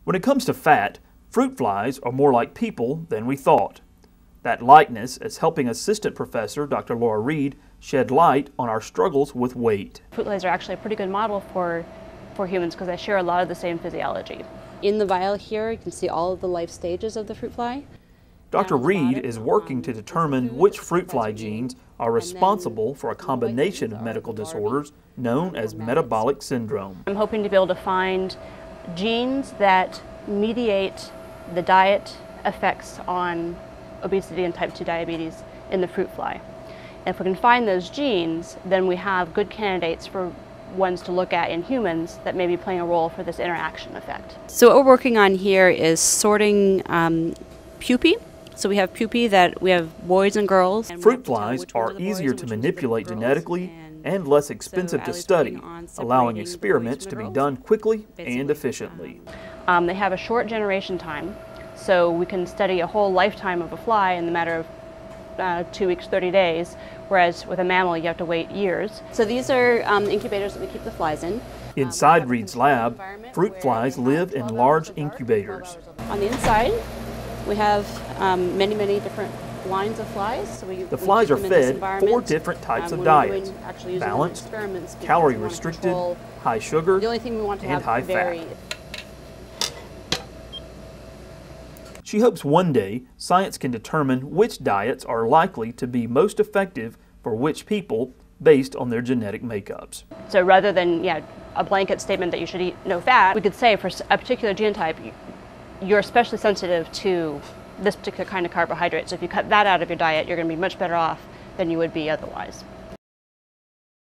When it comes to fat, fruit flies are more like people than we thought. That likeness is helping Assistant Professor Dr. Laura Reed shed light on our struggles with weight. Fruit flies are actually a pretty good model for humans because they share a lot of the same physiology. In the vial here, you can see all of the life stages of the fruit fly. Dr. Reed is working to determine which fruit fly genes are responsible for a combination of medical disorders known as metabolic syndrome. I'm hoping to be able to find genes that mediate the diet effects on obesity and type 2 diabetes in the fruit fly. And if we can find those genes, then we have good candidates for ones to look at in humans that may be playing a role for this interaction effect. So what we're working on here is sorting pupae. So we have pupae that we have boys and girls. Fruit flies are easier to manipulate genetically and less expensive to study, allowing experiments to be done quickly and efficiently. They have a short generation time, so we can study a whole lifetime of a fly in the matter of 2 weeks, 30 days, whereas with a mammal you have to wait years. So these are incubators that we keep the flies in. Inside Reed's lab, fruit flies live in large incubators. On the inside, we have many, many different lines of flies. So the flies are fed 4 different types of diets: balanced, calorie restricted, high sugar, the only thing we want to and have high fat. She hopes one day science can determine which diets are likely to be most effective for which people based on their genetic makeups. So rather than a blanket statement that you should eat no fat, we could say for a particular genotype, you're especially sensitive to this particular kind of carbohydrate. So if you cut that out of your diet, you're going to be much better off than you would be otherwise.